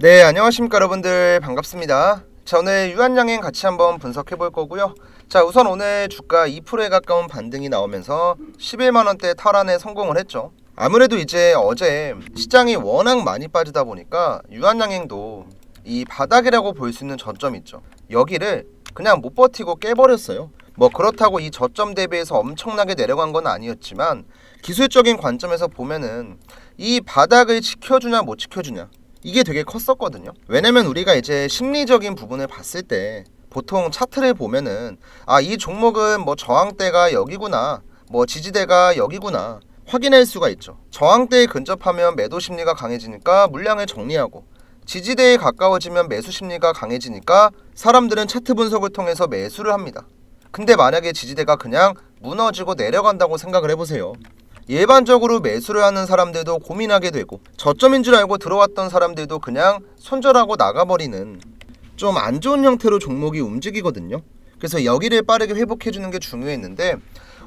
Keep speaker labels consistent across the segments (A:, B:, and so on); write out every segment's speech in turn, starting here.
A: 네, 안녕하십니까 여러분들, 반갑습니다. 자, 오늘 유한양행 같이 한번 분석해 볼 거고요. 자, 우선 오늘 주가 2%에 가까운 반등이 나오면서 11만원대 탈환에 성공을 했죠. 아무래도 이제 어제 시장이 워낙 많이 빠지다 보니까 유한양행도 이 바닥이라고 볼 수 있는 저점 있죠. 여기를 그냥 못 버티고 깨버렸어요. 뭐 그렇다고 이 저점 대비해서 엄청나게 내려간 건 아니었지만 기술적인 관점에서 보면은 이 바닥을 지켜주냐 못 지켜주냐, 이게 되게 컸었거든요. 왜냐면 우리가 이제 심리적인 부분을 봤을 때 보통 차트를 보면은 이 종목은 뭐 저항대가 여기구나, 뭐 지지대가 여기구나 확인할 수가 있죠. 저항대에 근접하면 매도 심리가 강해지니까 물량을 정리하고, 지지대에 가까워지면 매수 심리가 강해지니까 사람들은 차트 분석을 통해서 매수를 합니다. 근데 만약에 지지대가 그냥 무너지고 내려간다고 생각을 해보세요. 일반적으로 매수를 하는 사람들도 고민하게 되고, 저점인 줄 알고 들어왔던 사람들도 그냥 손절하고 나가버리는 좀 안 좋은 형태로 종목이 움직이거든요. 그래서 여기를 빠르게 회복해주는 게 중요했는데,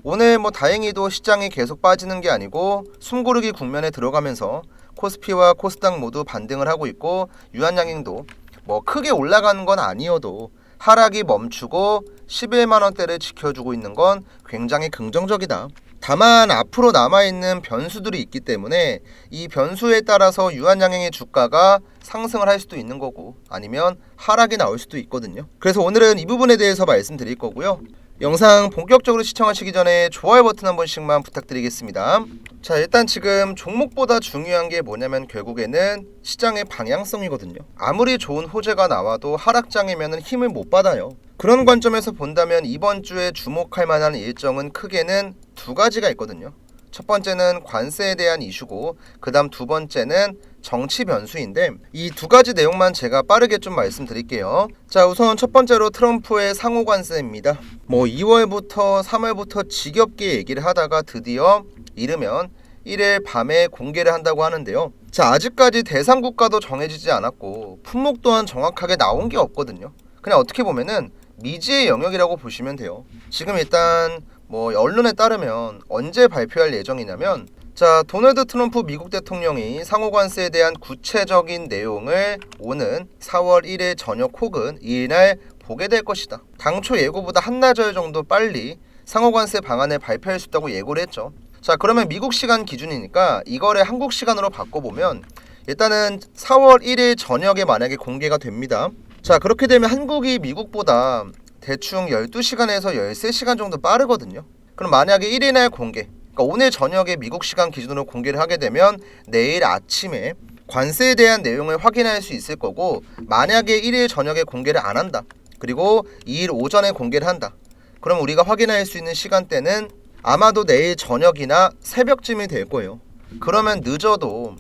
A: 오늘 뭐 다행히도 시장이 계속 빠지는 게 아니고 숨고르기 국면에 들어가면서 코스피와 코스닥 모두 반등을 하고 있고, 유한양행도 뭐 크게 올라가는 건 아니어도 하락이 멈추고 11만원대를 지켜주고 있는 건 굉장히 긍정적이다. 다만 앞으로 남아있는 변수들이 있기 때문에 이 변수에 따라서 유한양행의 주가가 상승을 할 수도 있는 거고 아니면 하락이 나올 수도 있거든요. 그래서 오늘은 이 부분에 대해서 말씀드릴 거고요. 영상 본격적으로 시청하시기 전에 좋아요 버튼 한 번씩만 부탁드리겠습니다. 자, 일단 지금 종목보다 중요한 게 뭐냐면 결국에는 시장의 방향성이거든요. 아무리 좋은 호재가 나와도 하락장이면 힘을 못 받아요. 그런 관점에서 본다면 이번 주에 주목할 만한 일정은 크게는 두 가지가 있거든요. 첫 번째는 관세에 대한 이슈고, 그 다음 두 번째는 정치 변수인데, 이 두 가지 내용만 제가 빠르게 좀 말씀드릴게요. 자, 우선 첫 번째로 트럼프의 상호 관세입니다. 뭐 2월부터 3월부터 지겹게 얘기를 하다가 드디어 이르면 1일 밤에 공개를 한다고 하는데요. 자, 아직까지 대상 국가도 정해지지 않았고 품목 또한 정확하게 나온 게 없거든요. 그냥 어떻게 보면은 미지의 영역이라고 보시면 돼요. 지금 일단 뭐 언론에 따르면 언제 발표할 예정이냐면, 자, 도널드 트럼프 미국 대통령이 상호관세에 대한 구체적인 내용을 오는 4월 1일 저녁 혹은 2일날 보게 될 것이다. 당초 예고보다 한나절 정도 빨리 상호관세 방안을 발표할 수 있다고 예고를 했죠. 자, 그러면 미국 시간 기준이니까 이거를 한국 시간으로 바꿔보면 일단은 4월 1일 저녁에 만약에 공개가 됩니다. 자, 그렇게 되면 한국이 미국보다 대충 12시간에서 13시간 정도 빠르거든요. 그럼 만약에 1일날 공개, 그러니까 오늘 저녁에 미국 시간 기준으로 공개를 하게 되면 내일 아침에 관세에 대한 내용을 확인할 수 있을 거고, 만약에 1일 저녁에 공개를 안 한다, 그리고 2일 오전에 공개를 한다, 그럼 우리가 확인할 수 있는 시간대는 아마도 내일 저녁이나 새벽쯤이 될 거예요. 그러면 늦어도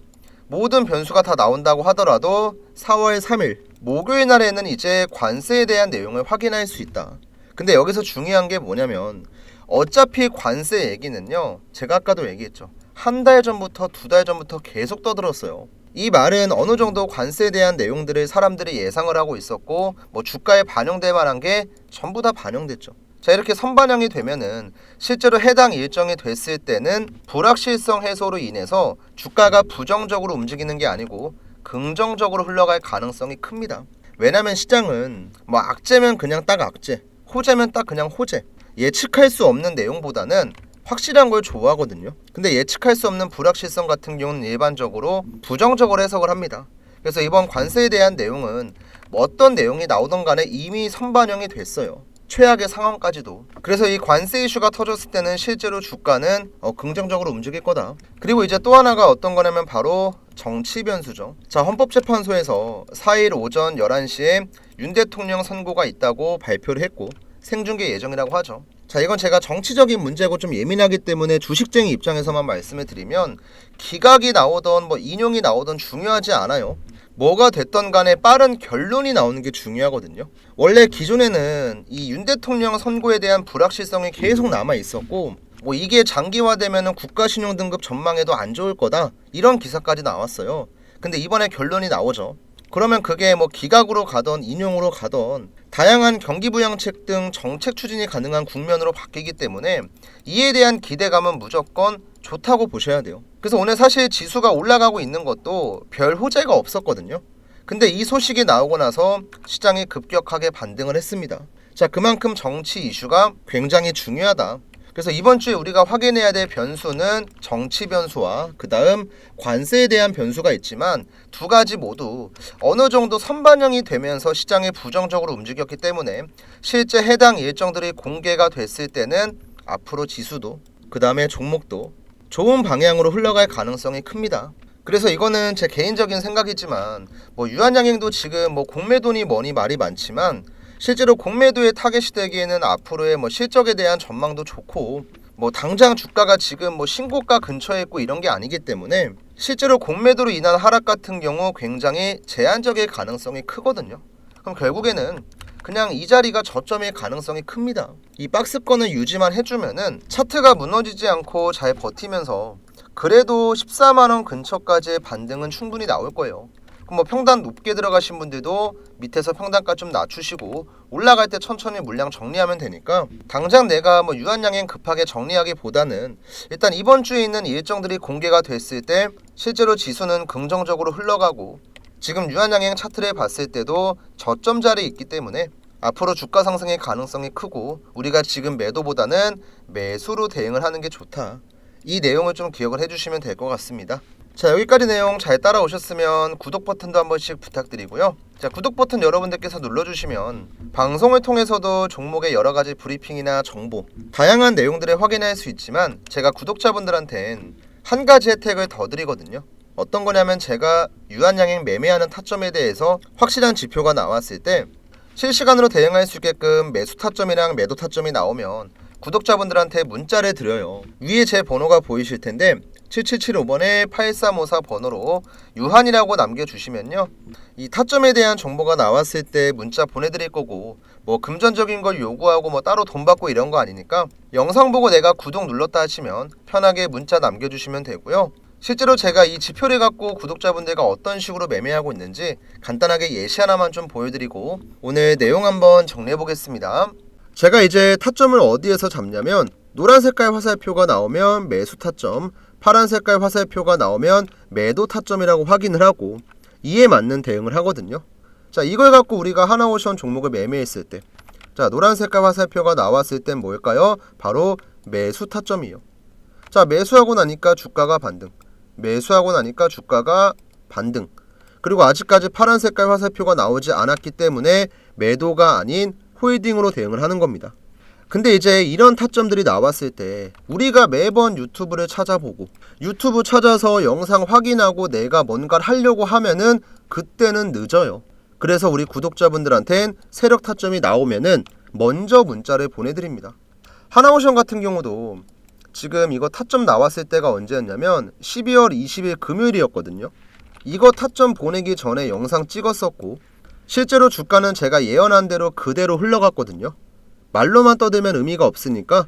A: 모든 변수가 다 나온다고 하더라도 4월 3일 목요일 날에는 이제 관세에 대한 내용을 확인할 수 있다. 근데 여기서 중요한 게 뭐냐면, 어차피 관세 얘기는요, 제가 아까도 얘기했죠. 한 달 전부터 두 달 전부터 계속 떠들었어요. 이 말은 어느 정도 관세에 대한 내용들을 사람들이 예상을 하고 있었고, 뭐 주가에 반영될 만한 게 전부 다 반영됐죠. 자, 이렇게 선반영이 되면은 실제로 해당 일정이 됐을 때는 불확실성 해소로 인해서 주가가 부정적으로 움직이는 게 아니고 긍정적으로 흘러갈 가능성이 큽니다. 왜냐면 시장은 뭐 악재면 그냥 딱 악재, 호재면 딱 그냥 호재, 예측할 수 없는 내용보다는 확실한 걸 좋아하거든요. 근데 예측할 수 없는 불확실성 같은 경우는 일반적으로 부정적으로 해석을 합니다. 그래서 이번 관세에 대한 내용은 뭐 어떤 내용이 나오던 간에 이미 선반영이 됐어요. 최악의 상황까지도. 그래서 이 관세 이슈가 터졌을 때는 실제로 주가는 긍정적으로 움직일 거다. 그리고 이제 또 하나가 어떤 거냐면 바로 정치 변수죠. 자, 헌법재판소에서 4일 오전 11시에 윤 대통령 선고가 있다고 발표를 했고 생중계 예정이라고 하죠. 자, 이건 제가 정치적인 문제고 좀 예민하기 때문에 주식쟁이 입장에서만 말씀을 드리면, 기각이 나오던 뭐 인용이 나오던 중요하지 않아요. 뭐가 됐던 간에 빠른 결론이 나오는 게 중요하거든요. 원래 기존에는 이 윤 대통령 선고에 대한 불확실성이 계속 남아 있었고, 뭐 이게 장기화되면은 국가신용등급 전망에도 안 좋을 거다, 이런 기사까지 나왔어요. 근데 이번에 결론이 나오죠. 그러면 그게 뭐 기각으로 가던 인용으로 가던 다양한 경기부양책 등 정책 추진이 가능한 국면으로 바뀌기 때문에 이에 대한 기대감은 무조건 좋다고 보셔야 돼요. 그래서 오늘 사실 지수가 올라가고 있는 것도 별 호재가 없었거든요. 근데 이 소식이 나오고 나서 시장이 급격하게 반등을 했습니다. 자, 그만큼 정치 이슈가 굉장히 중요하다. 그래서 이번 주에 우리가 확인해야 될 변수는 정치 변수와 그 다음 관세에 대한 변수가 있지만 두 가지 모두 어느 정도 선반영이 되면서 시장이 부정적으로 움직였기 때문에 실제 해당 일정들이 공개가 됐을 때는 앞으로 지수도 그 다음에 종목도 좋은 방향으로 흘러갈 가능성이 큽니다. 그래서 이거는 제 개인적인 생각이지만 유한양행도 지금 공매도니 뭐니 말이 많지만 실제로 공매도의 타겟이 되기에는 앞으로의 실적에 대한 전망도 좋고 당장 주가가 지금 신고가 근처에 있고 이런 게 아니기 때문에 실제로 공매도로 인한 하락 같은 경우 굉장히 제한적일 가능성이 크거든요. 그럼 결국에는 그냥 이 자리가 저점일 가능성이 큽니다. 이 박스권을 유지만 해주면은 차트가 무너지지 않고 잘 버티면서 그래도 14만원 근처까지의 반등은 충분히 나올 거예요. 그럼 평단 높게 들어가신 분들도 밑에서 평단가 좀 낮추시고 올라갈 때 천천히 물량 정리하면 되니까 당장 내가 유한양행 급하게 정리하기보다는 일단 이번 주에 있는 일정들이 공개가 됐을 때 실제로 지수는 긍정적으로 흘러가고 지금 유한양행 차트를 봤을 때도 저점 자리에 있기 때문에 앞으로 주가 상승의 가능성이 크고 우리가 지금 매도보다는 매수로 대응을 하는 게 좋다. 이 내용을 좀 기억을 해주시면 될 것 같습니다. 자, 여기까지 내용 잘 따라오셨으면 구독 버튼도 한 번씩 부탁드리고요. 자, 구독 버튼 여러분들께서 눌러주시면 방송을 통해서도 종목의 여러가지 브리핑이나 정보 다양한 내용들을 확인할 수 있지만 제가 구독자분들한텐 한 가지 혜택을 더 드리거든요. 어떤 거냐면 제가 유한양행 매매하는 타점에 대해서 확실한 지표가 나왔을 때 실시간으로 대응할 수 있게끔 매수 타점이랑 매도 타점이 나오면 구독자분들한테 문자를 드려요. 위에 제 번호가 보이실 텐데 7775번에 8354 번호로 유한이라고 남겨주시면요, 이 타점에 대한 정보가 나왔을 때 문자 보내드릴 거고 금전적인 걸 요구하고 따로 돈 받고 이런 거 아니니까 영상 보고 내가 구독 눌렀다 하시면 편하게 문자 남겨주시면 되고요. 실제로 제가 이 지표를 갖고 구독자분들과 어떤 식으로 매매하고 있는지 간단하게 예시 하나만 좀 보여드리고 오늘 내용 한번 정리해 보겠습니다. 제가 이제 타점을 어디에서 잡냐면 노란 색깔 화살표가 나오면 매수 타점, 파란 색깔 화살표가 나오면 매도 타점이라고 확인을 하고 이에 맞는 대응을 하거든요. 자, 이걸 갖고 우리가 하나오션 종목을 매매했을 때 자, 노란 색깔 화살표가 나왔을 땐 뭘까요? 바로 매수 타점이요. 자, 매수하고 나니까 주가가 반등, 매수하고 나니까 주가가 반등, 그리고 아직까지 파란 색깔 화살표가 나오지 않았기 때문에 매도가 아닌 홀딩으로 대응을 하는 겁니다. 근데 이제 이런 타점들이 나왔을 때 우리가 매번 유튜브를 찾아보고 유튜브 찾아서 영상 확인하고 내가 뭔가를 하려고 하면은 그때는 늦어요. 그래서 우리 구독자분들한텐 세력 타점이 나오면은 먼저 문자를 보내드립니다. 하나오션 같은 경우도 지금 이거 타점 나왔을 때가 언제였냐면 12월 20일 금요일이었거든요. 이거 타점 보내기 전에 영상 찍었었고 실제로 주가는 제가 예언한 대로 그대로 흘러갔거든요. 말로만 떠들면 의미가 없으니까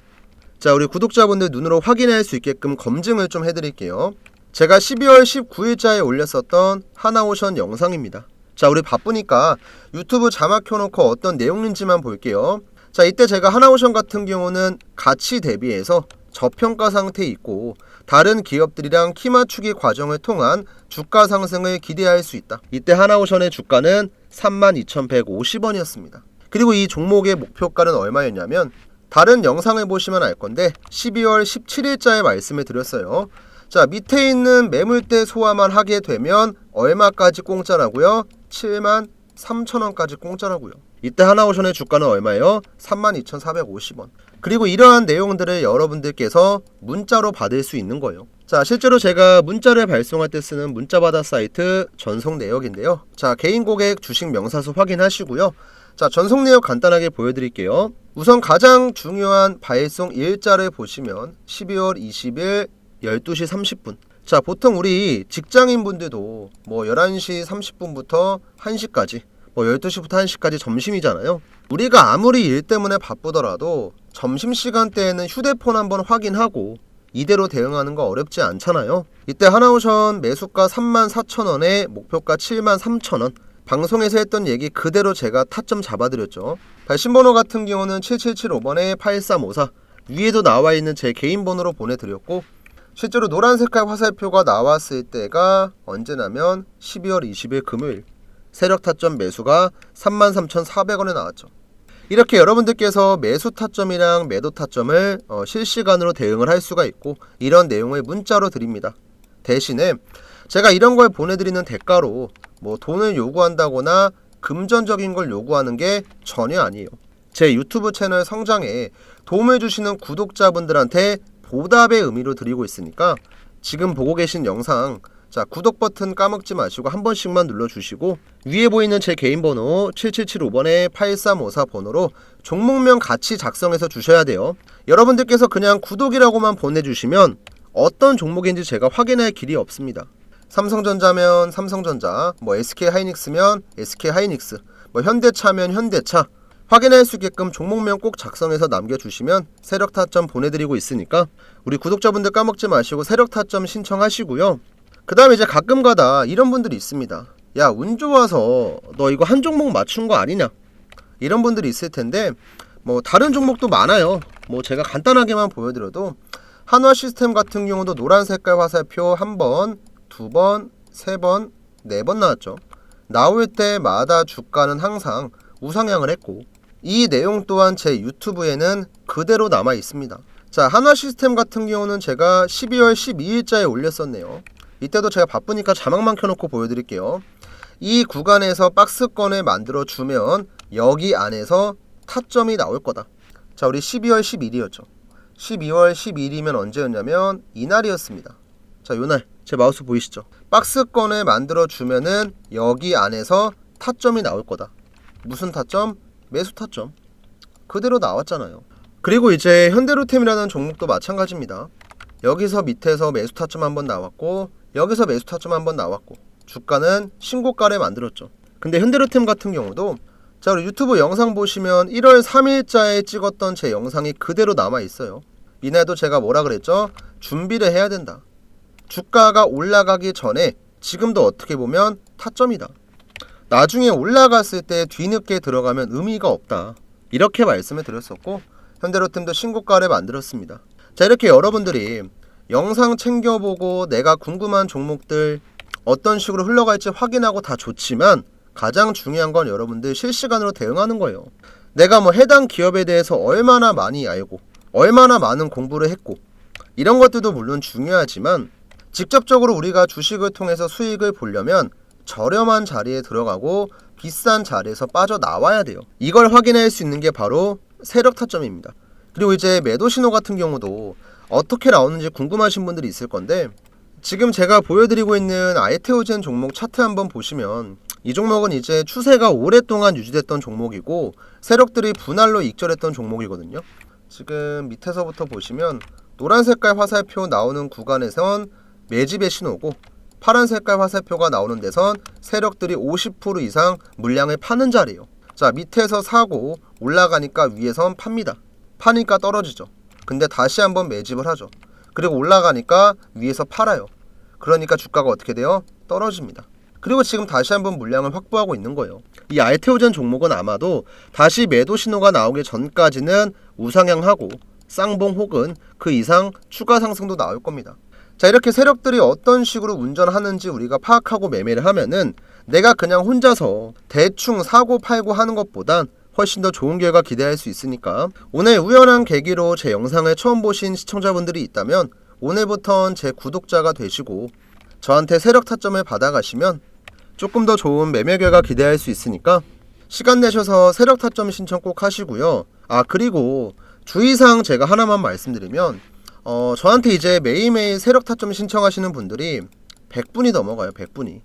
A: 자, 우리 구독자분들 눈으로 확인할 수 있게끔 검증을 좀 해드릴게요. 제가 12월 19일자에 올렸었던 하나오션 영상입니다. 자, 우리 바쁘니까 유튜브 자막 켜놓고 어떤 내용인지만 볼게요. 자, 이때 제가 하나오션 같은 경우는 가치 대비해서 저평가 상태에 있고 다른 기업들이랑 키 맞추기 과정을 통한 주가 상승을 기대할 수 있다. 이때 하나오션의 주가는 32,150원이었습니다. 그리고 이 종목의 목표가는 얼마였냐면 다른 영상을 보시면 알 건데 12월 17일자에 말씀을 드렸어요. 자, 밑에 있는 매물대 소화만 하게 되면 얼마까지 공짜라고요? 73,000원까지 공짜라고요. 이때 하나오션의 주가는 얼마예요? 32,450원. 그리고 이러한 내용들을 여러분들께서 문자로 받을 수 있는 거예요. 자, 실제로 제가 문자를 발송할 때 쓰는 문자받아 사이트 전송 내역인데요. 자, 개인 고객 주식 명사수 확인하시고요. 자, 전송 내역 간단하게 보여드릴게요. 우선 가장 중요한 발송 일자를 보시면 12월 20일 12시 30분. 자, 보통 우리 직장인분들도 11시 30분부터 1시까지 12시부터 1시까지 점심이잖아요. 우리가 아무리 일 때문에 바쁘더라도 점심시간대에는 휴대폰 한번 확인하고 이대로 대응하는 거 어렵지 않잖아요. 이때 하나오션 매수가 34,000원에 목표가 73,000원. 방송에서 했던 얘기 그대로 제가 타점 잡아드렸죠. 발신번호 같은 경우는 7775번에 8354. 위에도 나와있는 제 개인 번호로 보내드렸고 실제로 노란 색깔 화살표가 나왔을 때가 언제냐면 12월 20일 금요일 세력 타점 매수가 33,400원에 나왔죠. 이렇게 여러분들께서 매수 타점이랑 매도 타점을 실시간으로 대응을 할 수가 있고 이런 내용을 문자로 드립니다. 대신에 제가 이런 걸 보내드리는 대가로 뭐 돈을 요구한다거나 금전적인 걸 요구하는 게 전혀 아니에요. 제 유튜브 채널 성장에 도움을 주시는 구독자분들한테 보답의 의미로 드리고 있으니까 지금 보고 계신 영상 구독 버튼 까먹지 마시고 한 번씩만 눌러주시고 위에 보이는 제 개인 번호 7775번에 8354 번호로 종목명 같이 작성해서 주셔야 돼요. 여러분들께서 그냥 구독이라고만 보내주시면 어떤 종목인지 제가 확인할 길이 없습니다. 삼성전자면 삼성전자, SK하이닉스면 SK하이닉스, 현대차면 현대차 확인할 수 있게끔 종목명 꼭 작성해서 남겨주시면 세력 타점 보내드리고 있으니까 우리 구독자분들 까먹지 마시고 세력 타점 신청하시고요. 그 다음에 이제 가끔가다 이런 분들이 있습니다. 야, 운 좋아서 너 이거 한 종목 맞춘 거 아니냐, 이런 분들이 있을 텐데 다른 종목도 많아요. 제가 간단하게만 보여드려도 한화시스템 같은 경우도 노란 색깔 화살표 1번, 2번, 3번, 4번 나왔죠. 나올 때마다 주가는 항상 우상향을 했고 이 내용 또한 제 유튜브에는 그대로 남아 있습니다. 자, 한화시스템 같은 경우는 제가 12월 12일자에 올렸었네요. 이때도 제가 바쁘니까 자막만 켜놓고 보여드릴게요. 이 구간에서 박스권을 만들어 주면 여기 안에서 타점이 나올 거다. 자, 우리 12월 10일이었죠. 12월 10일이면 언제였냐면 이날이었습니다. 자, 요날 제 마우스 보이시죠? 박스권을 만들어 주면은 여기 안에서 타점이 나올 거다. 무슨 타점? 매수 타점. 그대로 나왔잖아요. 그리고 이제 현대로템이라는 종목도 마찬가지입니다. 여기서 밑에서 매수 타점 한번 나왔고 여기서 매수 타점 한번 나왔고 주가는 신고가를 만들었죠. 근데 현대로템 같은 경우도 자, 우리 유튜브 영상 보시면 1월 3일자에 찍었던 제 영상이 그대로 남아 있어요. 이날도 제가 뭐라 그랬죠? 준비를 해야 된다. 주가가 올라가기 전에 지금도 어떻게 보면 타점이다. 나중에 올라갔을 때 뒤늦게 들어가면 의미가 없다. 이렇게 말씀을 드렸었고 현대로템도 신고가를 만들었습니다. 자, 이렇게 여러분들이 영상 챙겨보고 내가 궁금한 종목들 어떤 식으로 흘러갈지 확인하고 다 좋지만 가장 중요한 건 여러분들 실시간으로 대응하는 거예요. 내가 해당 기업에 대해서 얼마나 많이 알고 얼마나 많은 공부를 했고 이런 것들도 물론 중요하지만 직접적으로 우리가 주식을 통해서 수익을 보려면 저렴한 자리에 들어가고 비싼 자리에서 빠져나와야 돼요. 이걸 확인할 수 있는 게 바로 세력 타점입니다. 그리고 이제 매도 신호 같은 경우도 어떻게 나오는지 궁금하신 분들이 있을 건데 지금 제가 보여드리고 있는 아이테오젠 종목 차트 한번 보시면 이 종목은 이제 추세가 오랫동안 유지됐던 종목이고 세력들이 분할로 익절했던 종목이거든요. 지금 밑에서부터 보시면 노란 색깔 화살표 나오는 구간에선 매집의 신호고 파란 색깔 화살표가 나오는 데선 세력들이 50% 이상 물량을 파는 자리예요. 자, 밑에서 사고 올라가니까 위에선 팝니다. 파니까 떨어지죠. 근데 다시 한번 매집을 하죠. 그리고 올라가니까 위에서 팔아요. 그러니까 주가가 어떻게 돼요? 떨어집니다. 그리고 지금 다시 한번 물량을 확보하고 있는 거예요. 이 알테오젠 종목은 아마도 다시 매도 신호가 나오기 전까지는 우상향하고 쌍봉 혹은 그 이상 추가 상승도 나올 겁니다. 자, 이렇게 세력들이 어떤 식으로 운전하는지 우리가 파악하고 매매를 하면은 내가 그냥 혼자서 대충 사고 팔고 하는 것보단 훨씬 더 좋은 결과 기대할 수 있으니까 오늘 우연한 계기로 제 영상을 처음 보신 시청자분들이 있다면 오늘부턴 제 구독자가 되시고 저한테 세력 타점을 받아가시면 조금 더 좋은 매매 결과 기대할 수 있으니까 시간 내셔서 세력 타점 신청 꼭 하시고요. 아, 그리고 주의사항 제가 하나만 말씀드리면 저한테 이제 매일매일 세력 타점 신청하시는 분들이 100분이 넘어가요. 100분이.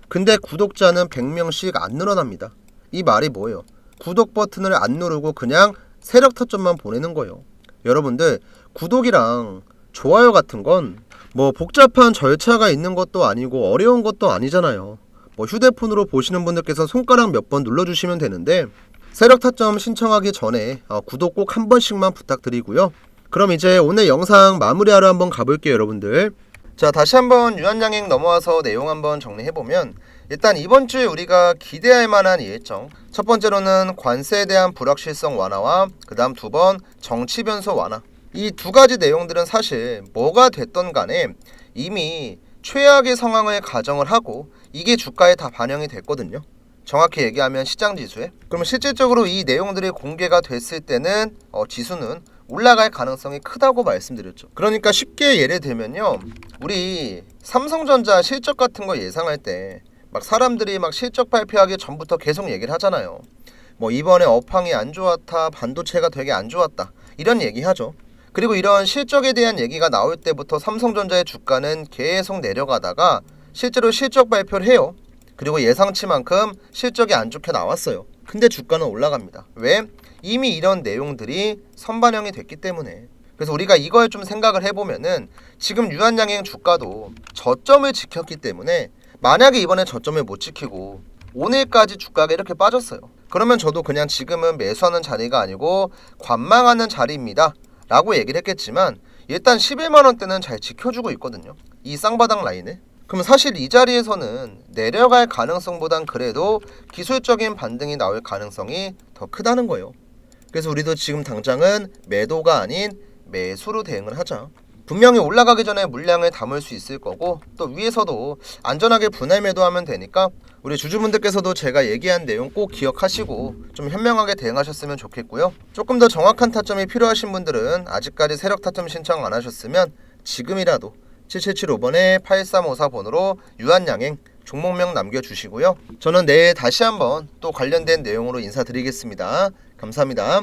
A: 근데 구독자는 100명씩 안 늘어납니다. 이 말이 뭐예요? 구독 버튼을 안 누르고 그냥 세력 타점만 보내는 거예요. 여러분들 구독이랑 좋아요 같은 건 복잡한 절차가 있는 것도 아니고 어려운 것도 아니잖아요. 휴대폰으로 보시는 분들께서 손가락 몇 번 눌러주시면 되는데 세력 타점 신청하기 전에 구독 꼭 한 번씩만 부탁드리고요. 그럼 이제 오늘 영상 마무리하러 한번 가볼게요, 여러분들. 자, 다시 한번 유한양행 넘어와서 내용 한번 정리해보면 일단 이번 주에 우리가 기대할 만한 일정, 첫 번째로는 관세에 대한 불확실성 완화와 그 다음 2번 정치 변수 완화. 이 두 가지 내용들은 사실 뭐가 됐던 간에 이미 최악의 상황을 가정을 하고 이게 주가에 다 반영이 됐거든요. 정확히 얘기하면 시장지수에. 그러면 실질적으로 이 내용들이 공개가 됐을 때는 지수는 올라갈 가능성이 크다고 말씀드렸죠. 그러니까 쉽게 예를 들면요, 우리 삼성전자 실적 같은 거 예상할 때 막 사람들이 막 실적 발표하기 전부터 계속 얘기를 하잖아요. 뭐 이번에 업황이 안 좋았다, 반도체가 되게 안 좋았다, 이런 얘기하죠. 그리고 이런 실적에 대한 얘기가 나올 때부터 삼성전자의 주가는 계속 내려가다가 실제로 실적 발표를 해요. 그리고 예상치만큼 실적이 안 좋게 나왔어요. 근데 주가는 올라갑니다. 왜? 이미 이런 내용들이 선반영이 됐기 때문에. 그래서 우리가 이걸 좀 생각을 해보면은 지금 유한양행 주가도 저점을 지켰기 때문에, 만약에 이번에 저점을 못 지키고 오늘까지 주가가 이렇게 빠졌어요. 그러면 저도 그냥 지금은 매수하는 자리가 아니고 관망하는 자리입니다 라고 얘기를 했겠지만, 일단 11만원대는 잘 지켜주고 있거든요, 이 쌍바닥 라인을. 그럼 사실 이 자리에서는 내려갈 가능성보단 그래도 기술적인 반등이 나올 가능성이 더 크다는 거예요. 그래서 우리도 지금 당장은 매도가 아닌 매수로 대응을 하자. 분명히 올라가기 전에 물량을 담을 수 있을 거고, 또 위에서도 안전하게 분할 매도하면 되니까 우리 주주분들께서도 제가 얘기한 내용 꼭 기억하시고 좀 현명하게 대응하셨으면 좋겠고요. 조금 더 정확한 타점이 필요하신 분들은 아직까지 세력 타점 신청 안 하셨으면 지금이라도 7775번에 8354번으로 유한양행 종목명 남겨주시고요. 저는 내일 다시 한번 또 관련된 내용으로 인사드리겠습니다. 감사합니다.